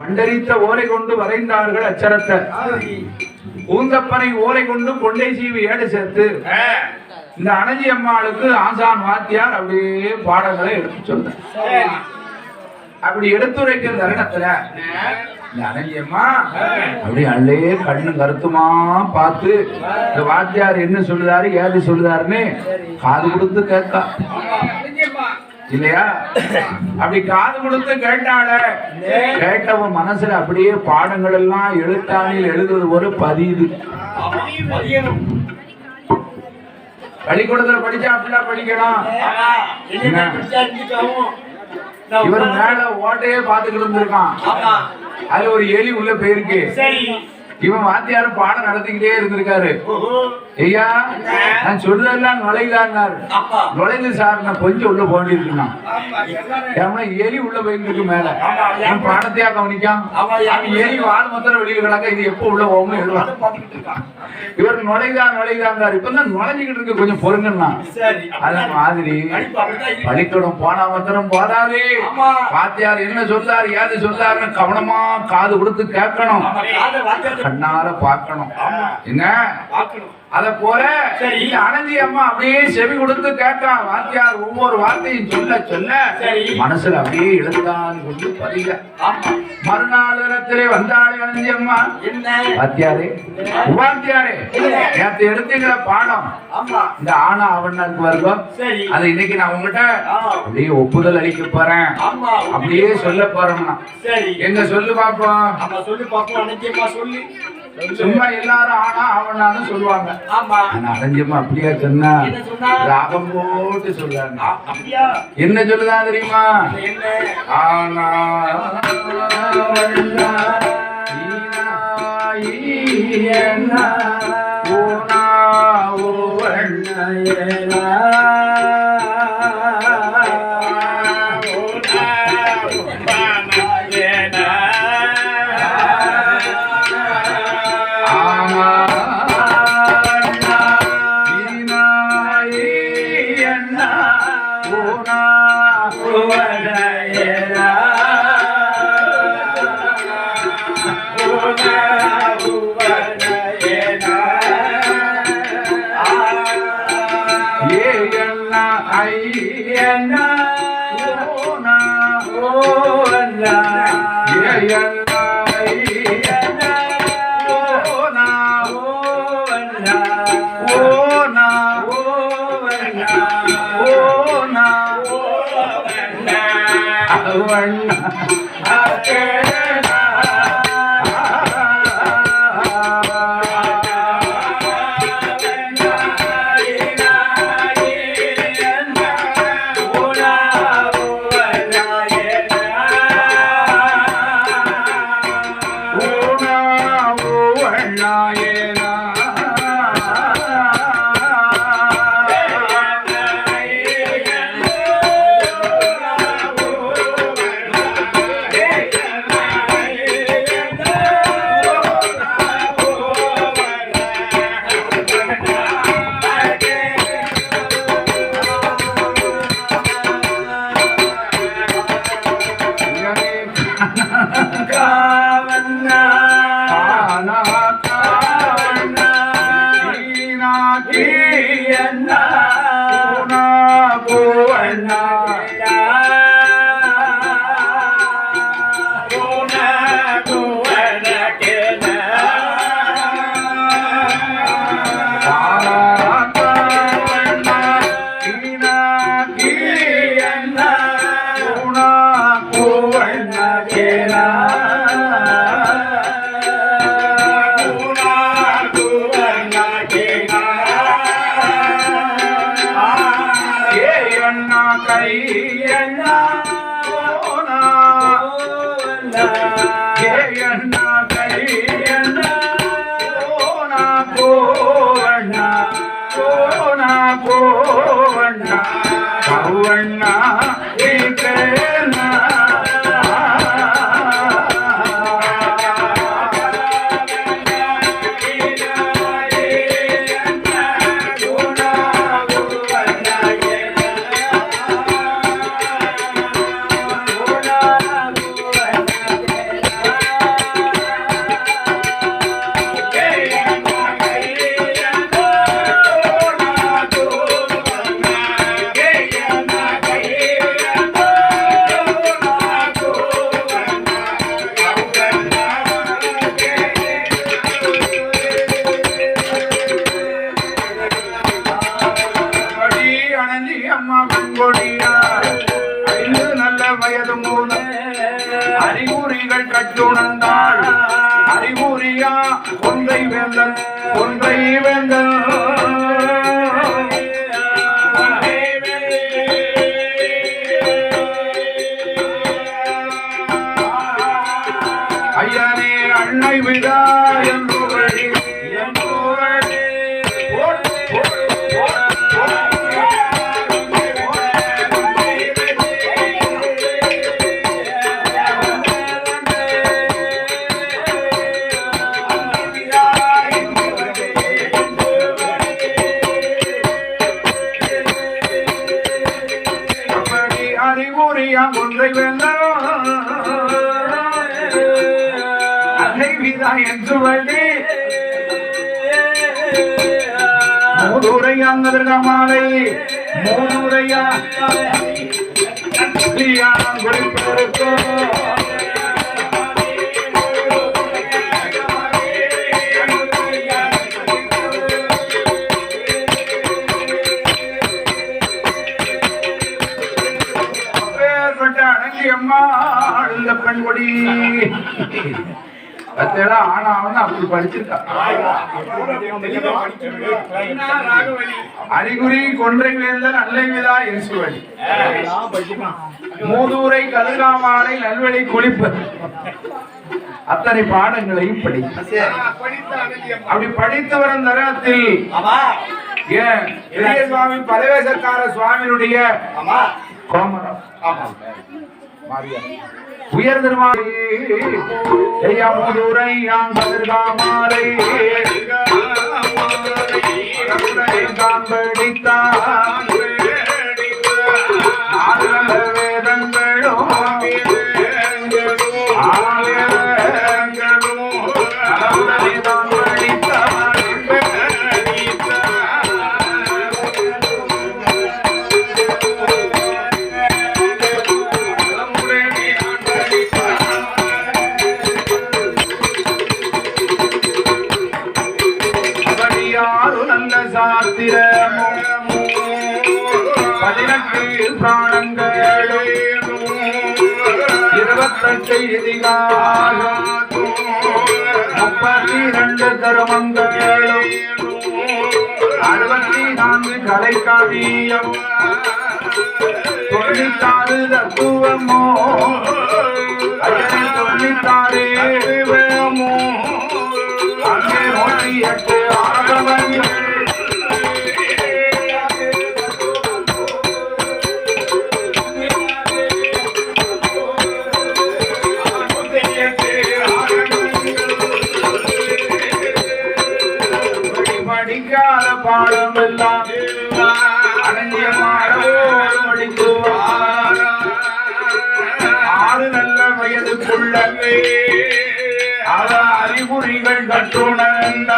மண்டரித்த ஓலை கொண்டு வரைந்தார்கள் அச்சரத்தை. பூந்தப்பனை ஓலை கொண்டு கொண்டை சீவி ஏடு சேர்த்து இந்த அனஞ்சி அம்மாளுக்கு ஆசான் வாத்தியார் அப்படியே பாடங்களை எடுத்து சொன்னார். அப்படி எடுத்துரைக்கிற தருணத்துல இந்த அனஞ்சி அம்மா அப்படி அல்லே கண்ணு கருத்துமா பார்த்து இந்த வாத்தியார் என்ன சொல்லுதாரு ஏது சொல்லுதாருன்னு காது கொடுத்து கேட்கா இல்லையா? அப்படி காது கொடுத்து கேட்டால கேட்டவன் மனசுல அப்படியே பாடங்கள் எல்லாம் எழுத்தாணியில் எழுதுவது ஒரு பதியுது. பள்ளிக்கூடத்துல படிச்சா அப்படிலாம் படிக்கணும். இவர் மேல ஓட்டையே பாத்துக்கிட்டு இருந்திருக்கான். அது ஒரு எலி உள்ள போயிருக்கு. இவன் வாத்தியாரும் பாடம் நடத்திக்கிட்டே இருந்திருக்காரு. ஐயா நான் சொல்றதெல்லாம் நுழையிலான்னாரு. நுழைந்து சார் நான் கொஞ்சம் உள்ள போண்டிருக்கேன். எலி உள்ள போயிருக்கு மேல. நான் பாடத்தையா கவனிக்கான். எலி வாழ் மொத்தம் வெளியில கிடக்க இது எப்ப உள்ள போகும் எழுதுவான். இவர் நுழைதாங்காரு. இப்பதான் நுழைஞ்சுக்கிட்டு இருக்கு, கொஞ்சம் பொறுங்கன்னா. அது மாதிரி பள்ளிக்கூடம் போனா மாத்திரம் போதாது. வாத்தியார் என்ன சொல்றாரு ஏது சொல்றாருன்னு கவனமா காது கொடுத்து கேட்கணும், கண்ணால பார்க்கணும். என்ன அத போல அனந்தி அம்மா அப்படியே செவி கொடுத்து கேட்கா. வாத்தியார் ஒவ்வொரு வார்த்தையும் சொல்ல சொல்ல மனசுல அப்படியே எழுதான் கொண்டு பதிக. மறுநாள் இடத்திலே வந்தாளே அனந்தி அம்மா. வாத்தியாரே வாத்தியாரே நேற்று எடுத்துக்கிற பாடம் இந்த ஆனா அவனுக்கு வருவோம். அது இன்னைக்கு நான் உங்ககிட்ட அப்படியே ஒப்புதல் அளிக்க போறேன், அப்படியே சொல்ல போறோம்னா எங்க சொல்லு பாப்போம். சும்மா எல்லாரும் ஆனா அவனான்னு சொல்லுவாங்க. அனஞ்சியம்மா அப்படியா சொன்னா ராகம் போட்டு சொல்றாங்க. என்ன சொல்லுதா தெரியுமா? ஆனா கட்டுணர்ந்தாள் அறிவுரியா ஒன்றை வேந்தன் ஒன்றை வேந்தன் ஐயனே அன்னை விடா என்று ஒன்றை வேண்டாம் அன்னை விதா என்று வழி மூதுரையாங்க மாலை மூதுரையா இந்த பெண்கொடி ஆனா அப்படி படிச்சிருக்கா அறிகுறி கொன்றை வேந்தன் அல்லை விதா இயேசுவழி மூதூரை கதிராமாலை நல்வழி குளிப்பு அத்தனை பாடங்களையும் படி அப்படி படித்து வரும் தரத்தில் ஏன் பெரிய சுவாமி பரவேசக்கார சுவாமியினுடைய கோமரம் உயர் திருமாலை மூதுரை யாங்கதிர்காமாலை காண்படித்தான் வேதங்களும் பிராணங்களும் 28 இதிகாசம் 32 தர்மங்களும் 64 கலைக்காவியம் 96 தத்துவமோ 96 அங்கே 108 ஆகவங்கள் பாடம் எல்லாம் ஆறு நல்ல வயதுக்குள்ள அறிகுறிகள் கற்றுணர்ந்த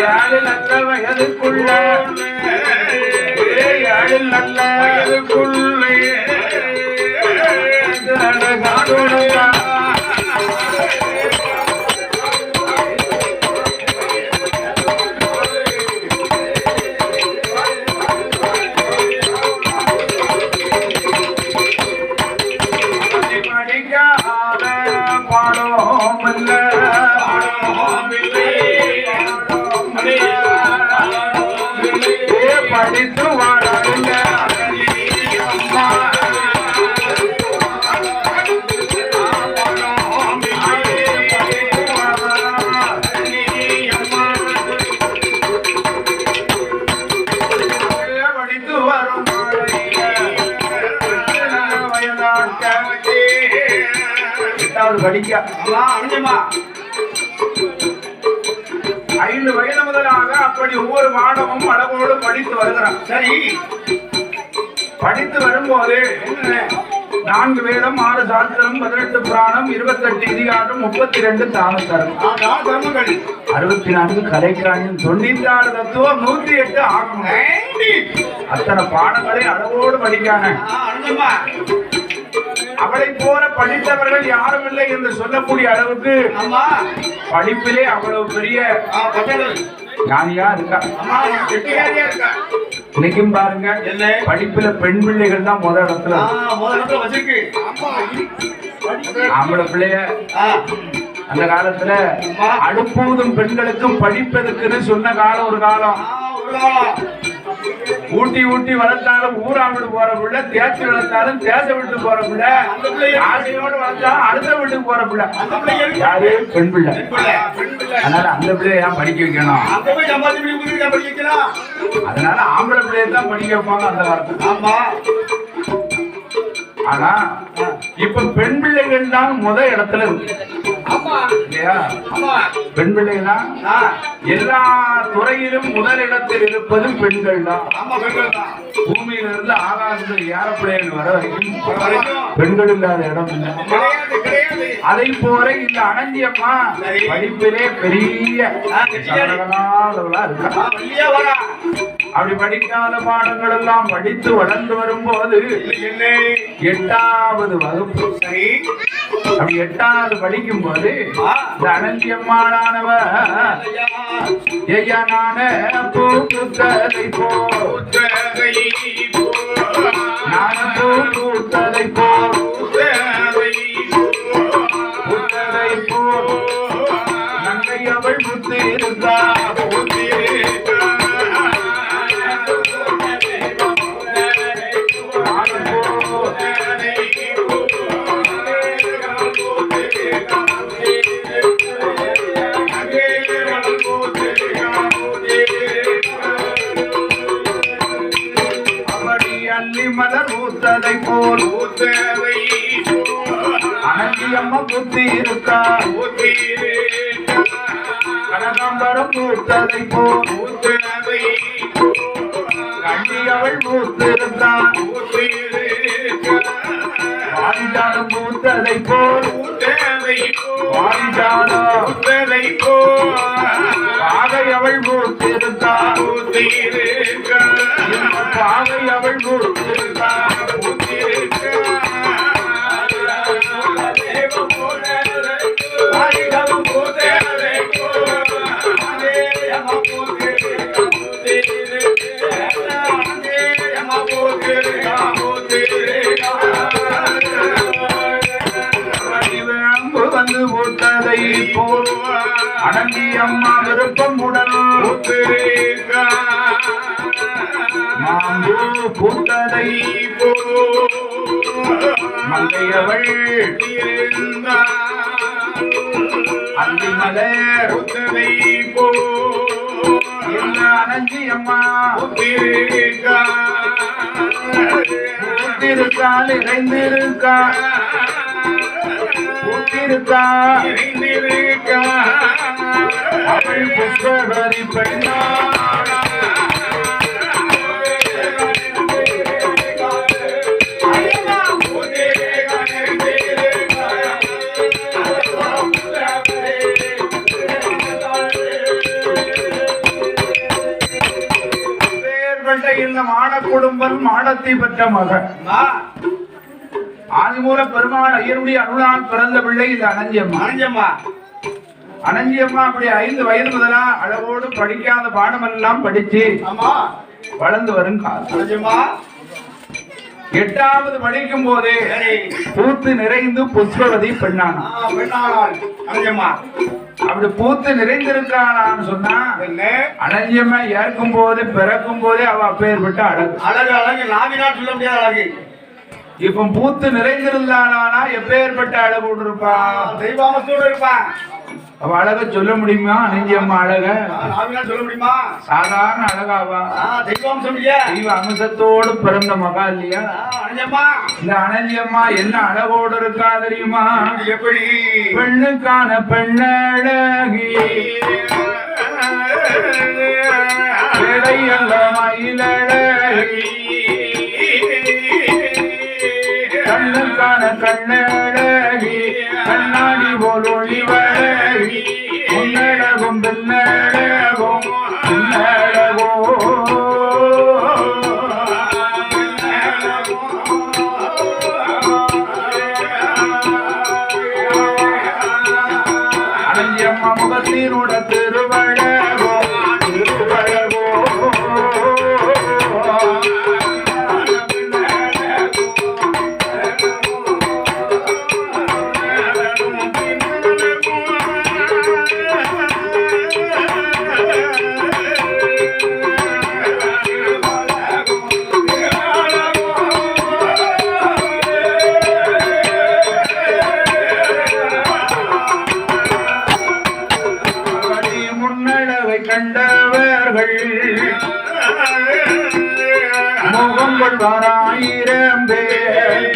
7 நல்ல வயதுக்குள்ள 7 நல்ல வயதுக்குள்ளே படித்து வாழ படிக்க 5 வயது முதலாக அப்படி ஒவ்வொரு மாதமும் அளவோடு படித்து வருகிறான். சரி, படித்து வரும்போது 4 வேதம் 6 சாஸ்திரம் 18 புராணம் 28 இதிகாரம் 32 தாமதம் 64 கலைக்காணியம் 96 தத்துவம் 108 ஆகும். அத்தனை பாடங்களை அளவோடு படிக்கான அவளை போல படித்தவர்கள் யாரும் இல்லை என்று சொல்லக்கூடிய அளவுக்கு படிப்பிலே அவ்வளவு பெரிய ஞானியா இருக்கா. இன்னைக்கும் பாருங்க, படிப்புல பெண் பிள்ளைகள் தான் முதல் இடத்துல வச்சிருக்கு. ஆம்பளை பிள்ளைய அந்த காலத்துல அடுப்பூதும் பெண்களுக்கு படிப்பதுக்குன்னு சொன்ன காலம் ஒரு காலம். ஊட்டி ஊட்டி வளர்த்தாலும் ஊரா விட்டு போற பிள்ளை, தேய்ச்சி வளர்த்தாலும் தேச விட்டு போற பிள்ளை, ஆசையோடு வளர்த்தாலும் அடுத்த வீட்டுக்கு போற பிள்ளை யாரு? பெண் பிள்ளை. அதனால அந்த பிள்ளைய ஏன் படிக்க வைக்கணும்? அதனால ஆம்பளை பிள்ளைய தான் படிக்க வைப்பாங்க அந்த காலத்துல. ஆனா இப்ப பெண் பிள்ளைகள் தான் இடத்துல இருக்கு இல்லையா? பெண் பிள்ளைகள் தான் எல்லா துறையிலும் முதலிடத்தில் இருப்பது பெண்கள் தான். பூமியில இருந்து ஆகாசத்தில் ஏறப்பிள்ளைகள் வர வரைக்கும் பெண்கள் இல்லாத இடம் இல்லை. அதை போல இந்த அனந்தியம்மா படிப்பிலே பெரிய இருக்கா. அப்படி படிக்காத பாடங்கள் எல்லாம் படித்து வளர்ந்து வரும்போது 8வது வகுப்பு, அப்படி 8வது படிக்கும் போது இந்த அனந்தியம்மாளானவ ஐயா நான பூத்ததை போ நான பூத்ததை போ புத்ததை போ நங்கை அவள் முத்து இருக்கா அனந்தியம்மா புத்தி இருக்கா கனகாம்பரம் பூத்ததை போல் கண்டி அவள் பூத்திருக்கா வாரிஜாலம் பூத்ததை போல் வாரிஜாலம் பாகை அவள் பூத்திருக்கா பாகை அவள் பூத்திருக்கா வந்து பூத்ததை போல் அனந்தியம்மா விருப்பம் உடல் மாம்பூ பூத்ததை போல் மங்கையவள் அந்திமலர் பூத்ததை போல் அனந்தியம்மா பூத்திருக்கால் இறைந்திருக்கா பூத்திருக்கா அவள் புஷ்பவரி பெண்ணா இந்த மாட குடும்பம் மாடத்தை பெற்ற மகன் ஆதிமூல பெருமாள் ஐயருடைய அருளால் பிறந்த பிள்ளை இந்த அனந்தியம்மா. அனந்தியம்மா அப்படி 5 வயது முதலா அளவோடு படிக்காத பாடமெல்லாம் படிச்சு வளர்ந்து வரும் காலம். 8வது படிக்கும் போதே பூத்து நிறைந்து புஷ்பவதி பெண்ணானா. அப்படி பூத்து நிறைந்திருக்கானான்னு சொன்னா அனந்தியம்மா ஏற்கும் போது பிறக்கும் போதே அவ அப்பேர் விட்டு அழகு நாவினால் சொல்ல முடியாத அழகு. இப்ப பூத்து நிறைந்திருந்தானா எப்பேற்பட்ட அழகோடு இருப்பா? தெய்வாமத்தோடு இருப்பா. அவ அழக சொல்ல முடியுமா? அனந்தியம்மா அழக சொல்ல முடியுமா? சாதாரண அழகாவா? தெய்வ அம்சத்தோடு பிறந்த மகா இல்லையா இந்த அனந்தியம்மா? என்ன அழகோடு இருக்கா தெரியுமா? எப்படி? பெண்ணுக்கான பெண்ணழகி அல்ல மயிலழகி கண்ணுக்கான கண்ணழகி கண்ணாடி போல் ஒளிவழகி முன்னழகும் பின்னழகும் பின்னழகோ அனந்தியம்மா முகத்தினோட திருவழகோ திருவழகோ கண்டவர்கள் முகம் கொள்வாராயிரம் பேர்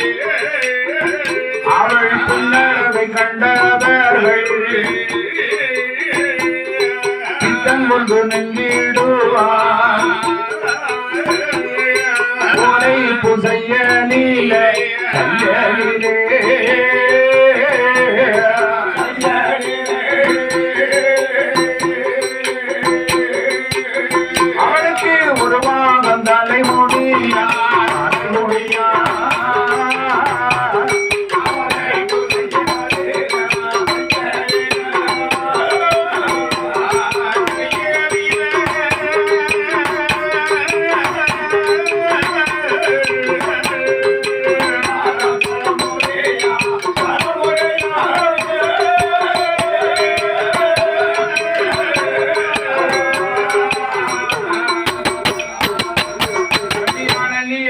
அவள் புன்னரவை கண்டவர்கள் சித்தம் கொண்டு நெஞ்சிடுவார் ஓலை புசைய நீல கல்லிலே அவளுக்கு உருவாகம் தலை முடியா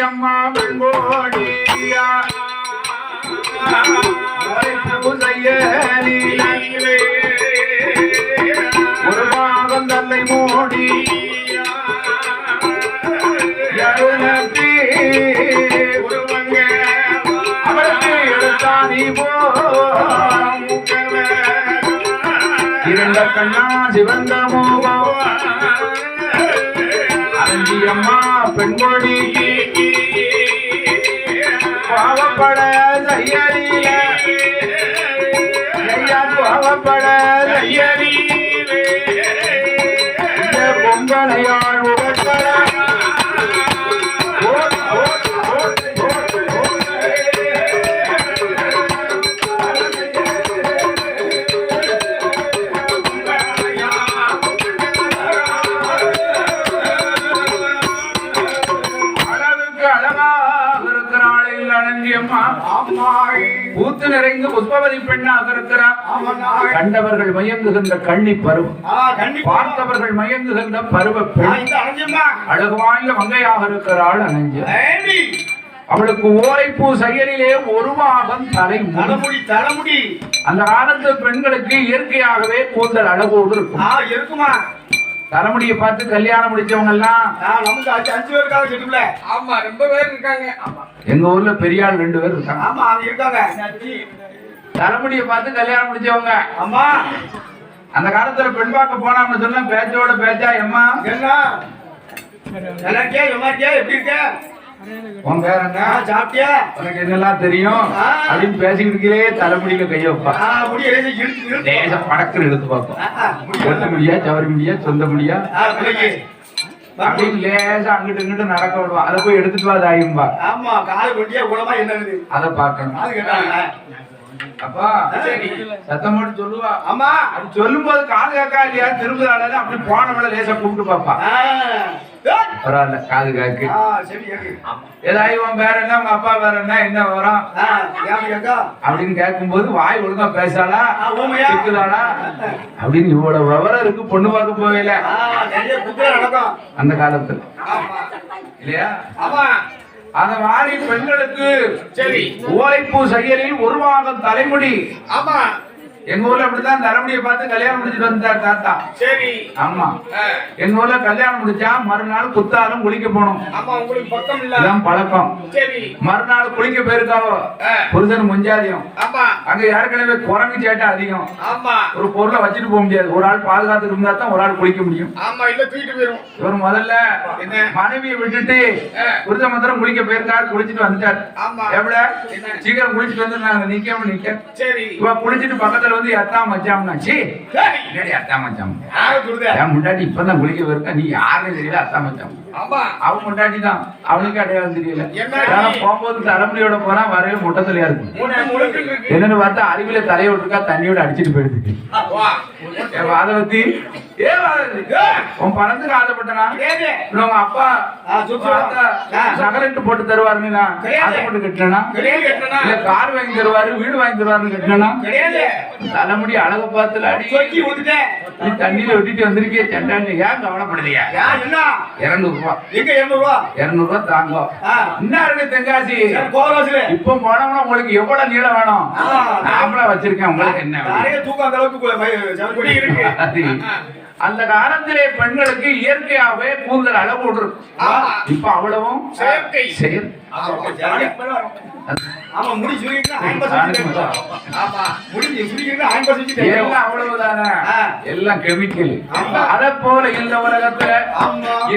அம்மா வெண்கோடியா ஒரு பாகம் தன்னை மூடி அவளுக்கு எடுத்தானி போ இரண்ட கண்ணா சிவந்த மோகம் அஞ்சி அம்மா பெண்கொடி பாவப்பட செய்யறிய பாவப்பட செய்யறிய பொங்கலையாள் உடற்கட பூத்து நிறைந்து புஷ்பவதி பெண்ணாக இருக்கிறார். கண்டவர்கள் மயங்குகின்ற கண்ணி பருவம், பார்த்தவர்கள் மயங்குகின்ற பருவ பெண், அழகு வாய்ந்த மங்கையாக இருக்கிறாள் அனஞ்சு. அவளுக்கு ஓரைப்பூ செயலிலே ஒரு பாகம் தலைமுடி. அந்த காலத்து பெண்களுக்கு இயற்கையாகவே கூந்தல் அழகோடு இருக்குமா. தலைமுடியை பார்த்து கல்யாணம் முடிச்சவங்க எல்லாம் நமக்கு 5 பேருக்காக செட்டுல. ஆமா, ரொம்ப பேர் இருக்காங்க. எங்க ஊர்ல பெரியாள் 2 பேர் இருக்காங்க. ஆமா, அது இருக்காங்க. தலைமுடியை பார்த்து கல்யாணம் முடிச்சவங்க. ஆமா, அந்த காலத்துல பெண் பார்க்க போனான்னு சொன்னா பேச்சோட பேச்சா எம்மா என்ன எப்படி இருக்க, உன் பேர் என்ன, சாப்பிட்டியா, உனக்கு என்னெல்லாம் தெரியும் அப்படின்னு பேசிக்கிட்டு இருக்கே. தலைமுடியில கைய வைப்பா, படக்குன்னு எடுத்து பார்ப்போம். சொந்த முடியா, சவரி முடியா, சொந்த முடியா அப்படின்னு லேசா அங்கிட்டு இங்கிட்டு நடக்க விடுவான். அதை போய் எடுத்துட்டு வா தாயும்பா. ஆமா, கால கொட்டியா குளமா என்னது அதை பார்க்கணும். அப்பா சத்தம் போட்டு சொல்லுவா. ஆமா, அது சொல்லும் போது காது காக்கா இல்லையா திரும்புதால அப்படி போனவள லேசா கூப்பிட்டு பாப்பா. பரவாயில்ல, காது காக்கு. ஏதாவது வேற என்ன, உங்க அப்பா வேற என்ன வரும் அப்படின்னு கேட்கும் போது வாய் ஒழுங்கா பேசாளா இருக்குதாளா அப்படின்னு இவ்வளவு விவரம் இருக்கு. பொண்ணு பார்க்க போவேல அந்த காலத்துல இல்லையா. அந்த மாதிரி பெண்களுக்கு சரி ஓலைப்பூ செயலில் ஒரு பாகம் தலைமுடி. ஆமா, எங்க ஊர்ல அப்படித்தான் தலைமுடியை பார்த்து கல்யாணம் முடிச்சுட்டு வந்தார் தாத்தா. சரி, ஆமா, எங்க ஊர்ல கல்யாணம் முடிச்சா மறுநாள் குத்தாலும் குளிக்க போனோம். ஆமா, உங்களுக்கு பக்கம் இல்ல பழக்கம். சரி, மறுநாள் குளிக்க போயிருக்காவோ புருஷன் முஞ்சாதியம். ஆமா, அங்க ஏற்கனவே குரங்கு சேட்டை அதிகம். ஆமா, ஒரு பொருளை வச்சுட்டு போக முடியாது. ஒரு ஆள் பாதுகாத்து இருந்தா தான் ஒரு ஆள் குளிக்க முடியும். ஆமா, இல்ல தூக்கிட்டு போயிடும். இவர் முதல்ல மனைவியை விட்டுட்டு புருஷ மந்திரம் குளிக்க போயிருக்காரு. குளிச்சுட்டு வந்துட்டாரு. ஆமா, எவ்வளவு சீக்கிரம் குளிச்சுட்டு வந்து நாங்க நிக்க. சரி, இவ குளிச்சுட்டு பக்கத்துல வந்து அத்தா மச்சாம்னாச்சு. அத்தா மச்சாம் முன்னாடி இப்பதான் குளிக்க போயிருக்க, நீ யாருன்னு தெரியல. அத்தா மச்சாம் அவன் முன்னாடி தான், அவனுக்கு அடையாளம் தெரியல. போகும்போது தலைமுடியோட போனா வரவே முட்டத்தலையா இருக்கு. என்னன்னு பார்த்தா அருவில தலையை விட்டுருக்கா, தண்ணியோட அடிச்சுட்டு போயிடுது. வாதவத்தி உன் பணத்துக்கு ஆசைப்பட்டனா உங்க அப்பா நகரட்டு போட்டு தருவாருன்னு ஆசைப்பட்டு கட்டினா, இல்ல கார் வாங்கி தருவாரு, வீடு வாங்கி தருவாருன்னு கட்டினா, தலைமுடி அழக பார்த்துல அடி நீ தண்ணியில விட்டுட்டு வந்திருக்கே சண்டாங்க. ஏன் கவலைப்படுதியா? 200 தாங்க. என்ன இருக்கு தென்காசி இப்ப போனோம்னா உங்களுக்கு எவ்வளவு நீளம் வேணும்? நாமளா வச்சிருக்கேன். உங்களுக்கு என்ன அந்த காலத்திலே பெண்களுக்கு இயற்கையாகவே கூந்தல் அளவு இருக்கும். இப்ப அவ்வளவும் செயற்கை. எல்லாம் கெமிக்கல். அதை போல இந்த உலகத்துல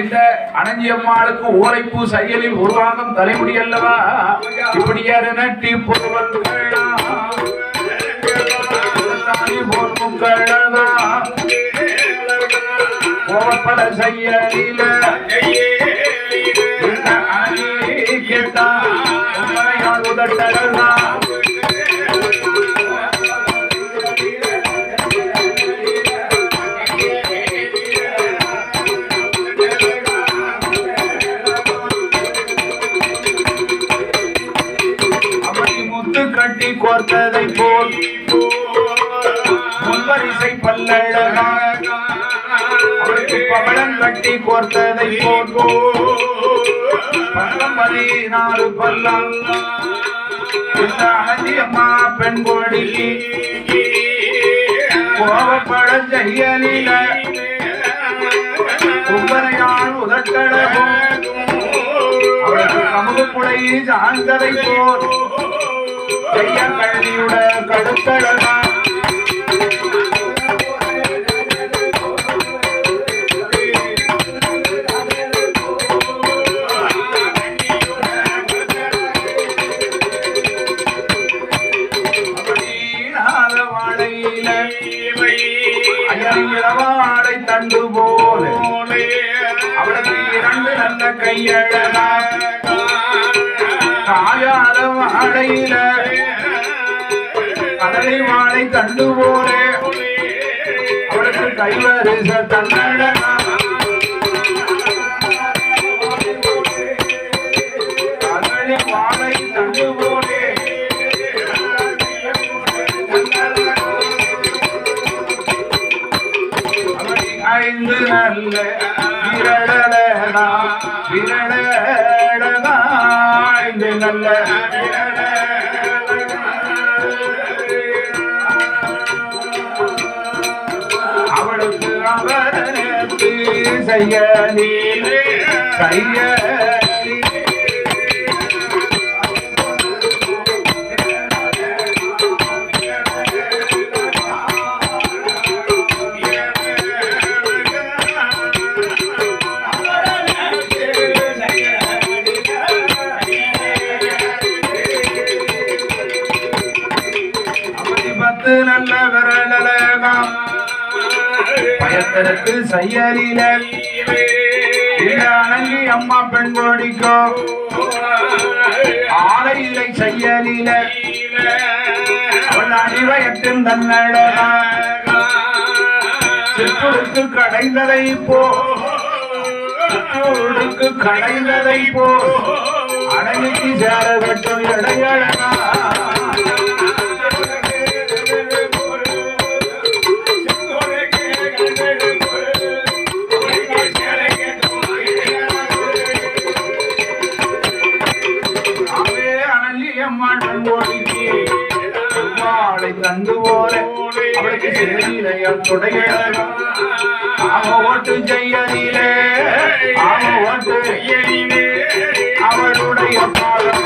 இந்த அனஞ்சியம்மாளுக்கு ஓலைப்பூ செயலில் ஒரு பாகம் தலைமுடி அல்லவா இப்படியாரு நட்டி கோவப்பட செயலில கேட்டா உதட்டா கட்டி கோர்த்ததை போல் முன்வரிசை பல்லழகா பவளம் கட்டி கோர்த்ததை போல் 14 பல்லம் இந்த அனஞ்சியம்மா பெண் கோடிக்கு கோவப்பட செய்யலில கும்பரையால் உதட்டழகும் அவளுக்கு கமுகு புடை சார்ந்ததை போல் கல்வியுட கடுத்தழகா இளவாடை தண்டு போல அவளுக்கு 2 நல்ல கையழகா காயாத வாழையில கடலை வாழை தண்டு போலே அவளுக்கு கைவரிச தன்னழகா கடலை வாழை தண்டு போலே 5 நல்ல விரடழகா விரடழகா 5 நல்ல அவளுக்கு அவரத்து செய்யலிலே நல்ல விரலழகா பயத்தரத்து செயலில அனஞ்சியம்மா பெண் கோடிக்கோ ஆலையிலை செயலில அவள் அடிவயத்தின் தன்னழகா சிற்றூருக்கு கடைந்ததை போ சிற்றூருக்கு கடைந்ததை போ அடங்கிக்கு சேர வெட்டும் இடையழகா தந்து போல அவளுக்கு சேரிலையால் துடையழகா ஓட்டு செய்யலிலே ஓட்டு செய்யலிலே அவளுடைய பாடம்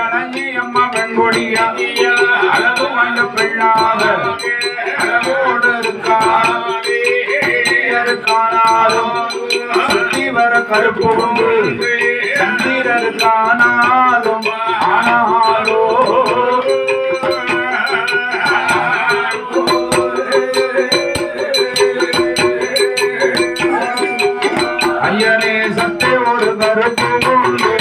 அனஞ்சியம்மா பெண் கொடியா அளவு வந்த பெண்ணாக அளவோடு இருக்கானாலும் சுத்தி வர கருப்பு உண்டு சந்திரருக்கானாலும் ஆனாலோ ஐயனே சத்தே ஒரு கருப்பு உண்டு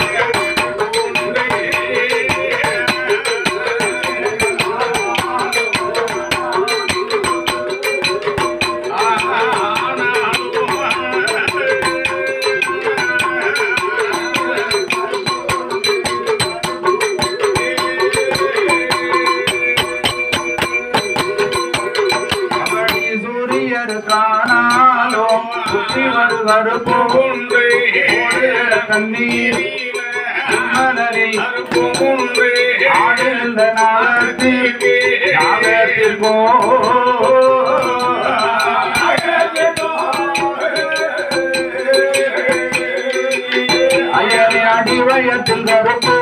ஆனாலும் சுற்றி வருவது போன்று கண்ணீர் ஆடுகின்ற நாகத்திற்கு நாகத்திற்கோ ஐயனை அடிவயத்தில் கருப்பு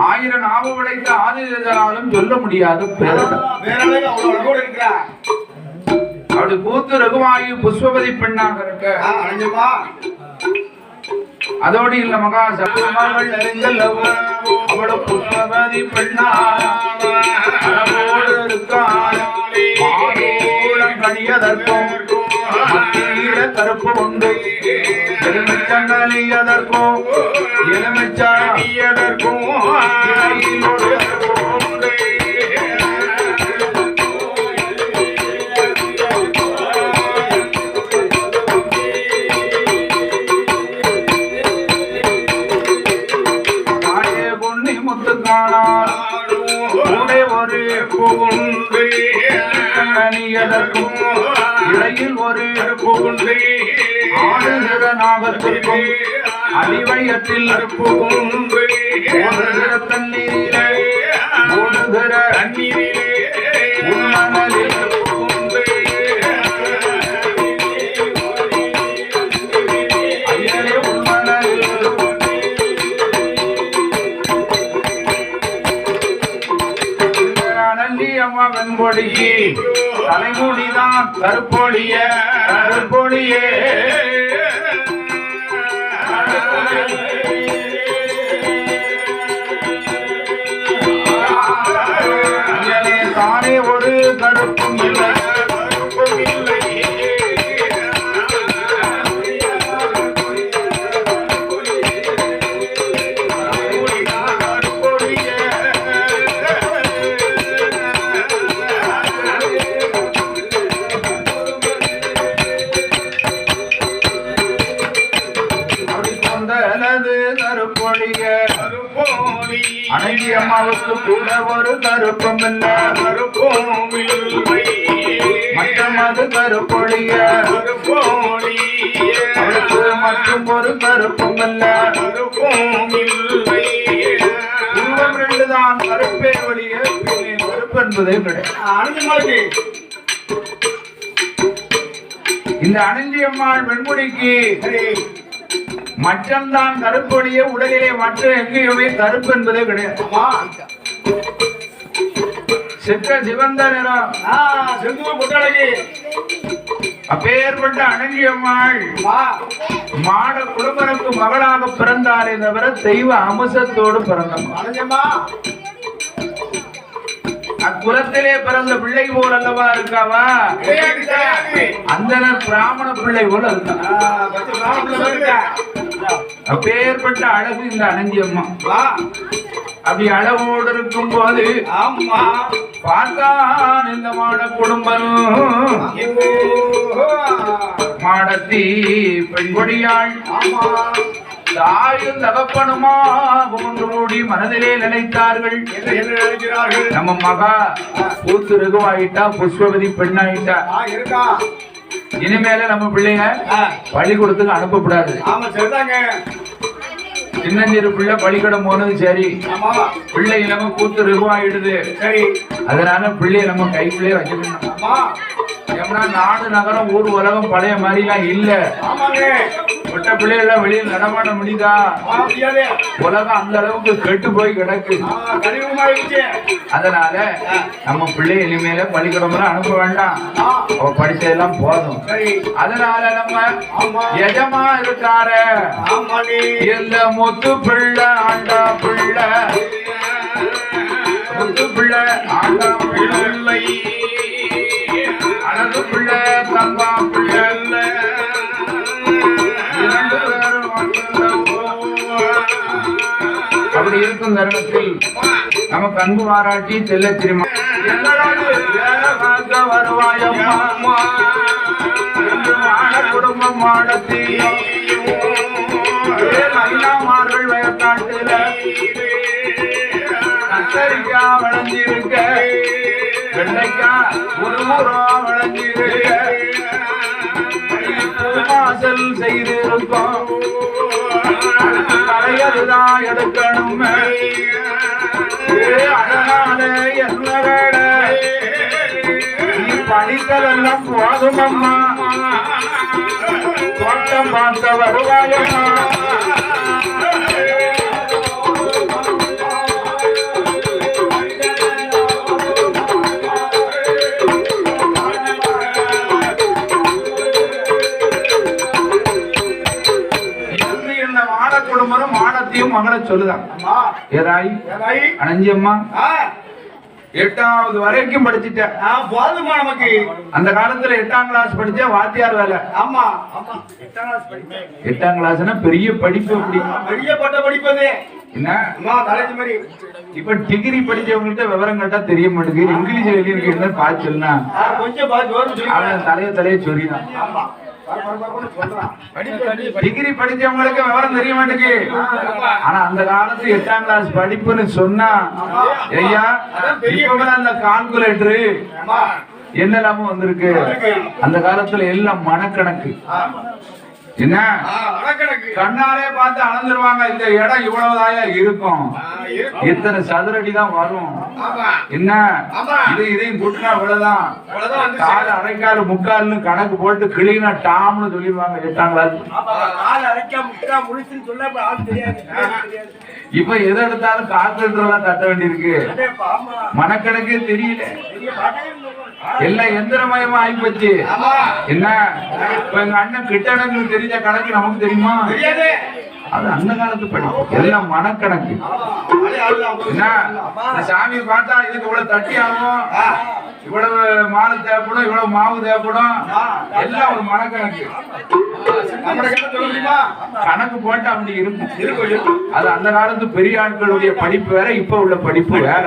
ஆயிரம் நாமம் உடைத்த ஆதிதனாலும் சொல்ல முடியாது அப்படி பூத்து ரகுமாயி புஷ்பவதி பெண்ணாக இருக்க அதோடு இல்ல மகா சபைகள் நெருங்கல் அவளோட புஷ்பவதி பெண்ணாக கணியதற்கும் கருப்பு உண்டு எலுமிச்சங்கலியதற்கும் எலுமிச்சதற்கும் பொன்னி முத்து காணார் ஒரு பூண்டு கணியதற்கும் இடையில் ஒரு பூண்டு ஆடுகிற நாகத்திற்கும் அடிவயத்தில் ஓடுகிற தண்ணீரிலே ஓடுகிற தண்ணீரிலே உள்மனலில் ஐயரே உள்மனலில் நந்தி அம்மா வெண்பொடிக்கு தலைமுடிதான் கருப்பொழிய கருப்பொழியே தானே ஒரு கருப்பும் இல்லை அனைவி அம்மாவுக்கு கூட ஒரு கருப்பம் இல்ல மற்றும் அது கருப்பொழிய அவளுக்கு மற்றும் ஒரு கருப்பம் இல்ல உருவம் ரெண்டு தான் கருப்பே ஒழிய கருப்பு என்பதே கிடையாது. இந்த அனந்தி அம்மாள் வெண்முடிக்கு மற்றம்தான் கருப்பொழிய உடலிலே மற்ற எங்கேயுமே கருப்பு என்பதே கிடையாது. சித்த சிவந்த நிறம் அப்பேற்பட்ட அனந்தி அம்மாள் மாட குடும்பனுக்கு மகளாக பிறந்தாரே தவிர தெய்வ அம்சத்தோடு பிறந்தம்மா. அக்குலத்திலே பிறந்த பிள்ளை போல் அல்லவா இருக்காவா? அந்தனர் பிராமண பிள்ளை போல இருக்கா. அப்பேற்பட்ட அழகு இந்த அனந்தி அம்மா. அப்படி அழகோடு இருக்கும் போது பார்த்தான் இந்த மாட குடும்பம் மாடத்தி பெண்கொடியாள் தாயும் தகப்பனுமா ஒன்று கூடி மனதிலே நினைத்தார்கள். நம்ம மகா பூத்து ரகுவாயிட்டா புஷ்பவதி பெண்ணாயிட்டா இனிமேல நம்ம பிள்ளைங்க பள்ளிக்கூடத்துக்கு அனுப்பக்கூடாது. சின்னஞ்சிறு பிள்ளை பள்ளிக்கூடம் போனது சரி, பிள்ளை இல்லாம கூத்து ரகுவாயிடுது. அதனால பிள்ளைய நம்ம கைக்குள்ளே வச்சுக்கணும். ஏன்னா நாடு நகரம் ஊர் உலகம் பழைய மாதிரி எல்லாம் இல்ல. விட்ட பிள்ளைகள் வெளியில் நடமாட முடியுதா? உலகம் அந்த அளவுக்கு கெட்டு போய் கிடக்கு. அதனால நம்ம பிள்ளை இனிமேல பள்ளிக்கூடம் அனுப்ப வேண்டாம், அவ படிச்சதெல்லாம் போதும். அதனால நம்ம எஜமா இருக்கார இந்த முத்து பிள்ளை ஆண்டா பிள்ளை முத்து பிள்ளை ஆண்டா பிள்ளை அழகு பிள்ளை தங்கா பிள்ளை இரண்டு பேரும் அப்படி இருக்கும் தருணத்தில் நமக்கு அன்பு பாராட்டி செல்லச்சிரிமா வருவாயம்மா குடும்பம் மாடத்தையும் நல்லாமார்கள் வயக்காட்டுல கத்தரிக்கா வளைஞ்சிருக்க வெண்டைக்கா முருமுறா வளைஞ்சிருக்க வாசல் செய்திருக்கோம் கரையதுதான் எடுக்கணும் அதனால என்ன நீ படித்ததெல்லாம் போதும் அம்மா தோட்டம் பார்த்த வருவாயம்மா மகளை சொல்லுதான் அனஞ்சியம்மா 8வது வரைக்கும் படிச்சுட்டேன். நமக்கு அந்த காலத்துல 8ஆம் கிளாஸ் படிச்சா வாத்தியார் வேலை. ஆமா 8ஆம் கிளாஸ்னா பெரிய படிப்பு. பெரிய பட்ட படிப்பது என்ன இப்ப டிகிரி படிச்சவங்கள்ட்ட விவரம் கேட்டா தெரிய மாட்டேங்குது. இங்கிலீஷ் எழுதியிருக்கீங்க பாய்ச்சல்னா அவன் தலைய சொல்லிதான். டிகிரி படிச்சவங்களுக்கு விவரம் தெரிய மாட்டேங்குது. ஆனா அந்த காலத்து 8ஆம் கிளாஸ் படிப்புன்னு சொன்னா ஐயா இப்ப அந்த கால்குலேட்டரு என்னெல்லாமும் வந்திருக்கு. அந்த காலத்துல எல்லாம் மனக்கணக்கு. என்ன கண்ணாலே பார்த்து அளந்துருவாங்க. இந்த இடம் இவ்வளவுதாயா இருக்கும், இத்தனை சதுரடி தான் வரும். என்ன இதையும் கூட்டினா இவ்வளவுதான், கால் அரைக்கால் முக்கால்னு கணக்கு போட்டு கிளீனா டாம்னு சொல்லிடுவாங்க 8ஆம் கிளாஸ். இப்ப எதை எடுத்தாலும் கால்குலேட்டர் எல்லாம் தட்ட வேண்டியிருக்கு. மனக்கணக்கே தெரியல, எல்லாம் எந்திரமயமா ஆயிப்போச்சு. என்ன இப்ப எங்க அண்ணன் கிட்டணக்கு தெரிஞ்ச கணக்கு நமக்கு தெரியுமா? அது அந்த காலத்து படிப்பு, எல்லாம் மனக்கணக்கு. என்ன சாமி பார்த்தா இதுக்கு இவ்வளவு தட்டி ஆகும், இவ்வளவு மாலை தேவைப்படும், இவ்வளவு மாவு தேவைப்படும், எல்லாம் ஒரு மனக்கணக்கு. கணக்கு போட்டா அப்படி இருக்கும். அது அந்த காலத்து பெரிய ஆட்களுடைய படிப்பு வேற, இப்ப உள்ள படிப்பு வேற.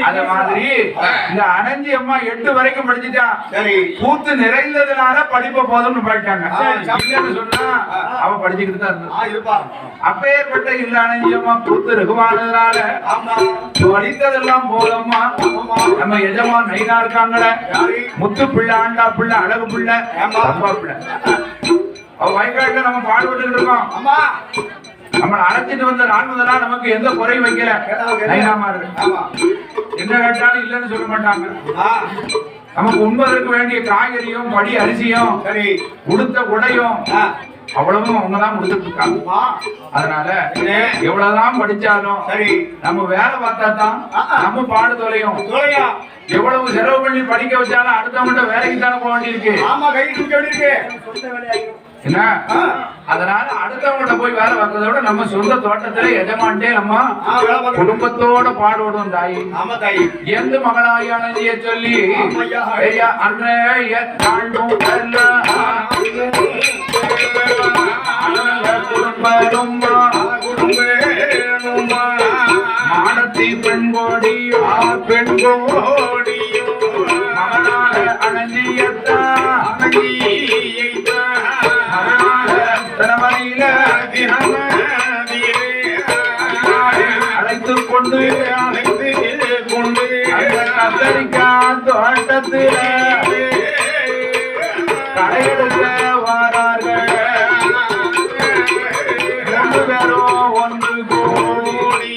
அந்த மாதிரி இந்த அனஞ்சி அம்மா 8 வரைக்கும் படிச்சுட்டான். கூத்து நிறைந்ததுனால படிப்ப போதும்னு போயிட்டாங்க. சொன்னா அவ படிச்சுக்கிட்டு தான் இருந்தா. அப்பேற்பட்ட இல்ல அனஞ்சி அம்மா கூத்து ரகுவானதுனால படித்ததெல்லாம் போதம்மா. நம்ம எஜமா நைனா இருக்காங்களே, முத்து பிள்ளை, ஆண்டா பிள்ளை, அழகு பிள்ளை, அப்பா பிள்ளை, அவ வயக்காட்டுல நம்ம பாடுபட்டு இருக்கோம். நம்ம அழைச்சிட்டு வந்த ராணுவதெல்லாம் நமக்கு எந்த குறையும் வைக்கல. என்ன கேட்டாலும் இல்லைன்னு சொல்ல மாட்டாங்க. நமக்கு உண்பதற்கு வேண்டிய காய்கறியும் படி அரிசியும் உடுத்த உடையும் அவ்வளவும் அவங்கதான் கொடுத்துட்டு இருக்காங்க. அதனால எவ்வளவுதான் படிச்சாலும் நம்ம வேலை பார்த்தா தான் நம்ம பாடு தொலையும். எவ்வளவு செலவு பண்ணி படிக்க வச்சாலும் அடுத்தவங்க வேலைக்கு தானே போக வேண்டியிருக்கு. என்ன அதனால அடுத்தவங்கள்ட்ட போய் வேலை பார்க்கறத விட நம்ம சொந்த தோட்டத்துல எஜமான்ட்டே நம்ம குடும்பத்தோட பாடுவோம். தாய் எந்த மகளாயானதைய சொல்லி அன்றைய மாடத்தி பெண்கோடியோ பெண்கோடியோ மகளாக அனஞ்சியத்தா அழைத்து கொண்டு கத்தரிக்கா தோட்டத்தில் கடையெடுக்க வாரார்கள். 2 பேரும் ஒன்று கூடி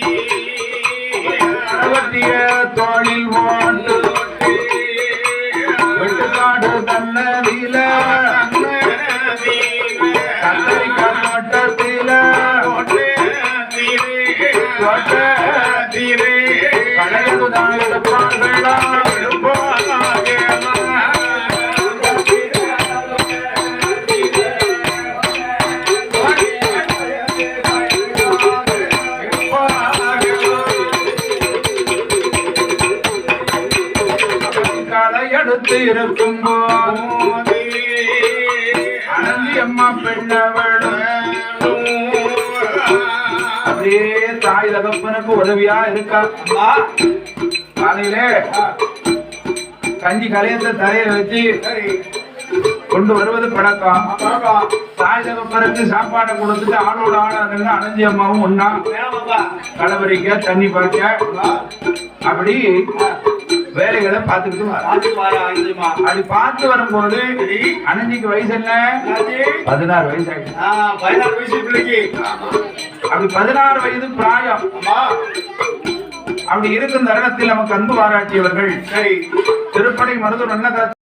தோழில் போட்டு வெட்டுக்காடு தன்னதில கத்தரிக்கா தோட்டத்தில கடையெடுதான் எடுப்பார்களா எடுத்து இருக்கும் போது அனந்தி அம்மா பெண்ணவளும் அப்படியே தாய் தாய் தகப்பனுக்கு உதவியா இருக்கா. காலையிலே கஞ்சி கலையத்தை தலையில வச்சு கொண்டு வருவது பழக்கம். தாய் தகப்பனுக்கு சாப்பாடை கொடுத்துட்டு ஆளோட ஆளா இருந்தா அனந்தி அம்மாவும் ஒன்னா கலவரிக்க தண்ணி பார்க்க அப்படி வேலைகளை பார்த்துக்கிட்டு அப்படி பார்த்து வரும்போது அனந்திக்கு வயசு என்ன? 16 வயசு ஆயிடுச்சு. அப்படி 16 வயது பிராயம். அப்படி இருக்கும் தருணத்தில் நமக்கு அன்பு பாராட்டியவர்கள் திருப்படை மருத்துவர் நல்ல